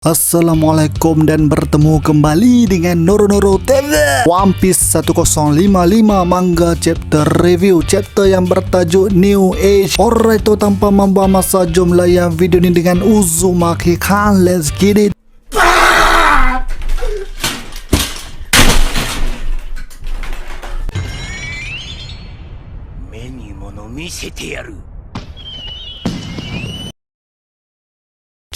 Assalamualaikum dan bertemu kembali dengan Noro TV. One Piece 1055 manga chapter review, chapter yang bertajuk New Age. Alright, tu tanpa membuang masa, jom layan video ni dengan Uzumaki Khan. Let's get it. 目に物見せてやる。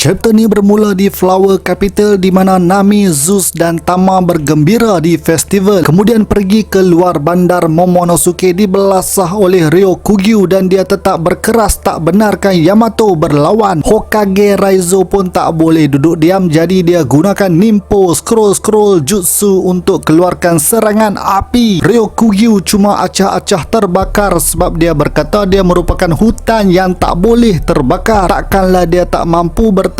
Chapter ni bermula di Flower Capital di mana Nami, Zeus dan Tama bergembira di festival. Kemudian pergi ke luar bandar Momonosuke dibelasah oleh Ryokugyu dan dia tetap berkeras tak benarkan Yamato berlawan. Hokage Raizo pun tak boleh duduk diam, jadi dia gunakan Ninpo scroll jutsu untuk keluarkan serangan api. Ryokugyu cuma acah-acah terbakar sebab dia berkata dia merupakan hutan yang tak boleh terbakar. Takkanlah dia tak mampu bertahan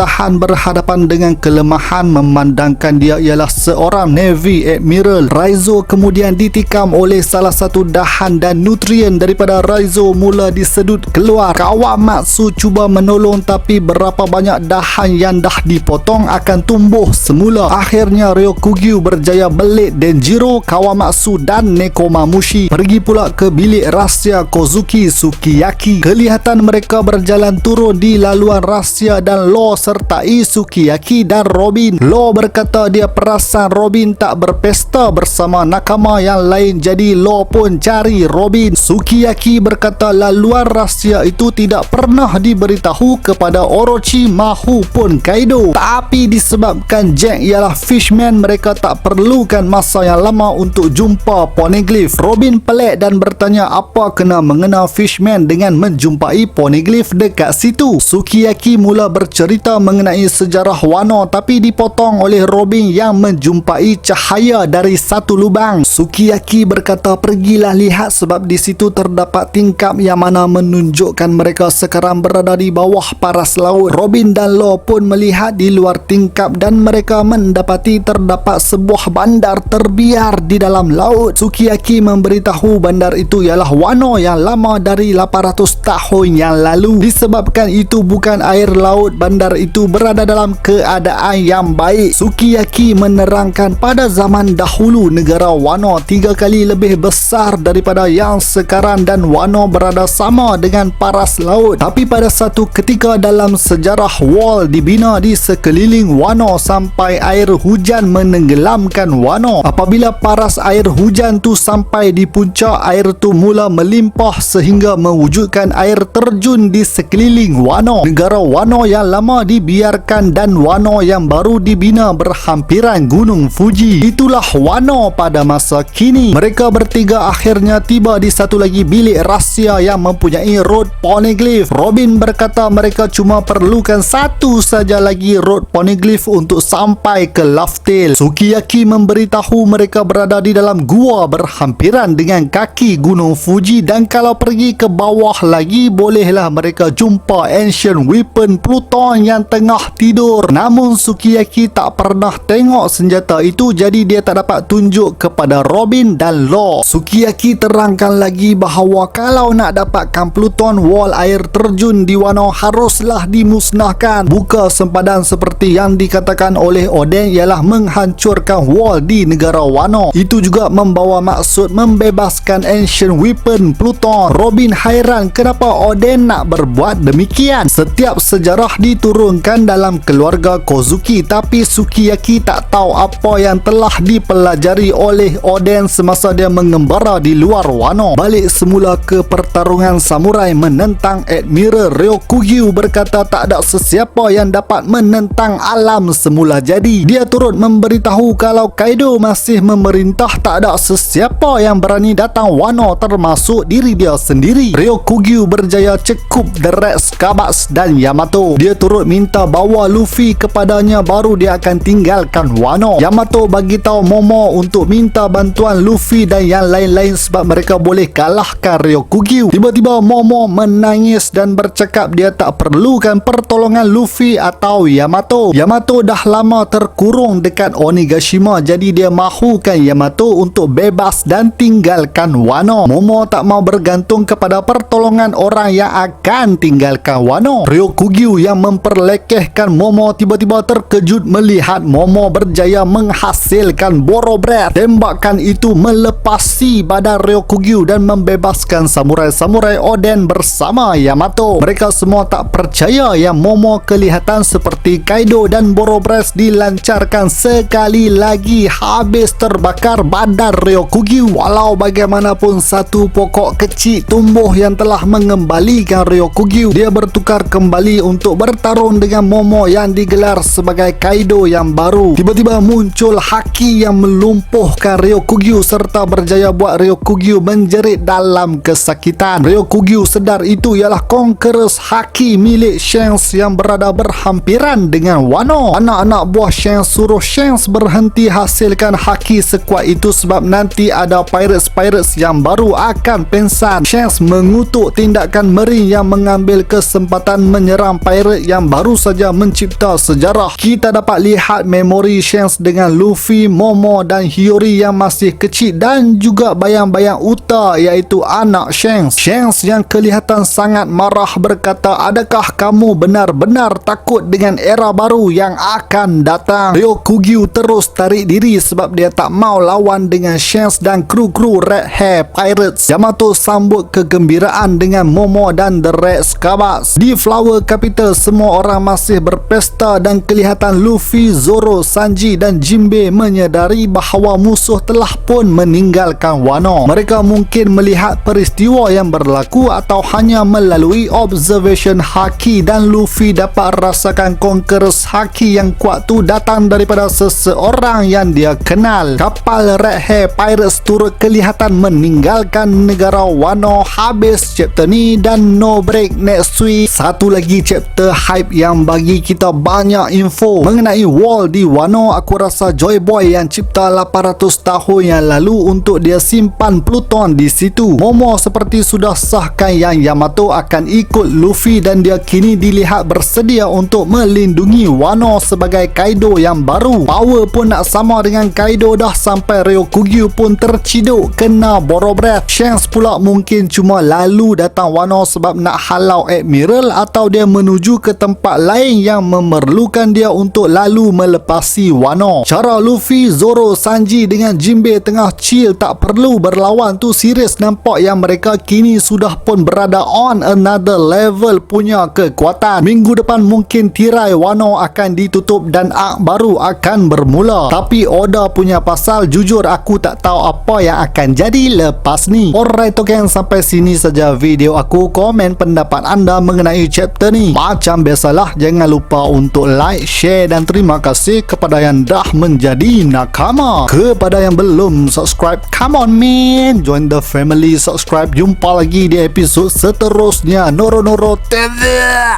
berhadapan dengan kelemahan memandangkan dia ialah seorang Navy Admiral. Raizo kemudian ditikam oleh salah satu dahan dan nutrien daripada Raizo mula disedut keluar. Kawamatsu cuba menolong tapi berapa banyak dahan yang dah dipotong akan tumbuh semula. Akhirnya Ryokugyu berjaya belit Denjiro, Kawamatsu dan Nekomamushi. Pergi pula ke bilik rahsia Kozuki Sukiyaki. Kelihatan mereka berjalan turun di laluan rahsia dan Law sertai Sukiyaki dan Robin. Law berkata dia perasan Robin tak berpesta bersama nakama yang lain, jadi Law pun cari Robin. Sukiyaki berkata laluan rahsia itu tidak pernah diberitahu kepada Orochi mahupun Kaido, tapi disebabkan Jack ialah fishman, mereka tak perlukan masa yang lama untuk jumpa Poneglyph. Robin pelik dan bertanya apa kena mengena fishman dengan menjumpai Poneglyph dekat situ. Sukiyaki mula bercerita mengenai sejarah Wano tapi dipotong oleh Robin yang menjumpai cahaya dari satu lubang. Sukiyaki berkata pergilah lihat sebab di situ terdapat tingkap yang mana menunjukkan mereka sekarang berada di bawah paras laut. Robin dan Law pun melihat di luar tingkap dan mereka mendapati terdapat sebuah bandar terbiar di dalam laut. Sukiyaki memberitahu bandar itu ialah Wano yang lama dari 800 tahun yang lalu. Disebabkan itu bukan air laut, bandar itu berada dalam keadaan yang baik. Sukiyaki menerangkan pada zaman dahulu negara Wano 3 kali lebih besar daripada yang sekarang dan Wano berada sama dengan paras laut. Tapi pada satu ketika dalam sejarah wall dibina di sekeliling Wano sampai air hujan menenggelamkan Wano. Apabila paras air hujan tu sampai di puncak, air tu mula melimpah sehingga mewujudkan air terjun di sekeliling Wano. Negara Wano yang lama dibiarkan dan Wano yang baru dibina berhampiran Gunung Fuji. Itulah Wano pada masa kini. Mereka bertiga akhirnya tiba di satu lagi bilik rahsia yang mempunyai road Poneglyph. Robin berkata mereka cuma perlukan satu saja lagi road Poneglyph untuk sampai ke Laugh-Tale. Sukiyaki memberitahu mereka berada di dalam gua berhampiran dengan kaki Gunung Fuji dan kalau pergi ke bawah lagi bolehlah mereka jumpa ancient weapon Pluton yang tengah tidur. Namun Sukiyaki tak pernah tengok senjata itu, jadi dia tak dapat tunjuk kepada Robin dan Law. Sukiyaki terangkan lagi bahawa kalau nak dapatkan Pluton, wall air terjun di Wano haruslah dimusnahkan. Buka sempadan seperti yang dikatakan oleh Oden ialah menghancurkan wall di negara Wano. Itu juga membawa maksud membebaskan ancient weapon Pluton. Robin hairan kenapa Oden nak berbuat demikian. Setiap sejarah diturunkan dalam keluarga Kozuki, tapi Sukiyaki tak tahu apa yang telah dipelajari oleh Oden semasa dia mengembara di luar Wano. Balik semula ke pertarungan samurai menentang Admiral. Ryokugyu berkata tak ada sesiapa yang dapat menentang alam semula jadi. Dia turut memberitahu kalau Kaido masih memerintah, tak ada sesiapa yang berani datang Wano termasuk diri dia sendiri. Ryokugyu berjaya cekup The Rex, Kabats dan Yamato. Dia turut minta bawa Luffy kepadanya baru dia akan tinggalkan Wano. Yamato bagi tahu Momo untuk minta bantuan Luffy dan yang lain-lain sebab mereka boleh kalahkan Ryokugyu. Tiba-tiba Momo menangis dan bercakap dia tak perlukan pertolongan Luffy atau Yamato. Yamato dah lama terkurung dekat Onigashima, jadi dia mahukan Yamato untuk bebas dan tinggalkan Wano. Momo tak mau bergantung kepada pertolongan orang yang akan tinggalkan Wano. Ryokugyu yang terlekehkan Momo tiba-tiba terkejut melihat Momo berjaya menghasilkan Borobret. Tembakan itu melepasi badan Ryokugyu dan membebaskan samurai-samurai Oden bersama Yamato. Mereka semua tak percaya yang Momo kelihatan seperti Kaido dan Borobret dilancarkan sekali lagi habis terbakar badan Ryokugyu. Walau bagaimanapun satu pokok kecil tumbuh yang telah mengembalikan Ryokugyu. Dia bertukar kembali untuk bertarung dengan Momo yang digelar sebagai Kaido yang baru. Tiba-tiba muncul haki yang melumpuhkan Ryokugyu serta berjaya buat Ryokugyu menjerit dalam kesakitan. Ryokugyu sedar itu ialah Conqueror's haki milik Shanks yang berada berhampiran dengan Wano. Anak-anak buah Shanks suruh Shanks berhenti hasilkan haki sekuat itu sebab nanti ada pirates yang baru akan pengsan. Shanks mengutuk tindakan Marine yang mengambil kesempatan menyerang pirate yang baru saja mencipta sejarah. Kita dapat lihat memori Shanks dengan Luffy, Momo dan Hiyori yang masih kecil dan juga bayang-bayang Uta iaitu anak Shanks. Shanks yang kelihatan sangat marah berkata, adakah kamu benar-benar takut dengan era baru yang akan datang? Ryokugyu terus tarik diri sebab dia tak mau lawan dengan Shanks dan kru-kru Red Hair Pirates. Yamato sambut kegembiraan dengan Momo dan The Red Scabbers. Di Flower Capital semua orang masih berpesta dan kelihatan Luffy, Zoro, Sanji dan Jinbe menyedari bahawa musuh telah pun meninggalkan Wano. Mereka mungkin melihat peristiwa yang berlaku atau hanya melalui observation haki dan Luffy dapat rasakan Conqueror's haki yang kuat tu datang daripada seseorang yang dia kenal. Kapal Red Hair Pirates turut kelihatan meninggalkan negara Wano habis chapter ni dan no break next week. Satu lagi chapter hype yang bagi kita banyak info mengenai wall di Wano. Aku rasa Joy Boy yang cipta 800 tahun yang lalu untuk dia simpan Pluton di situ. Momo seperti sudah sahkan yang Yamato akan ikut Luffy dan dia kini dilihat bersedia untuk melindungi Wano sebagai Kaido yang baru. Power pun nak sama dengan Kaido dah sampai Ryokugyu pun terciduk kena Borobret. Shanks pula mungkin cuma lalu datang Wano sebab nak halau Admiral atau dia menuju ke tempat lain yang memerlukan dia untuk lalu melepasi Wano. Cara Luffy, Zoro, Sanji dengan Jinbe tengah chill tak perlu berlawan tu serius nampak yang mereka kini sudah pun berada on another level punya kekuatan. Minggu depan mungkin tirai Wano akan ditutup dan arc baru akan bermula. Tapi Oda punya pasal jujur aku tak tahu apa yang akan jadi lepas ni. Alright okay, sampai sini saja video aku. Komen pendapat anda mengenai chapter ni. Macam biasalah jangan lupa untuk like, share dan terima kasih kepada yang dah menjadi nakama. Kepada yang belum subscribe, come on man, join the family, subscribe. Jumpa lagi di episod seterusnya. Noro TV.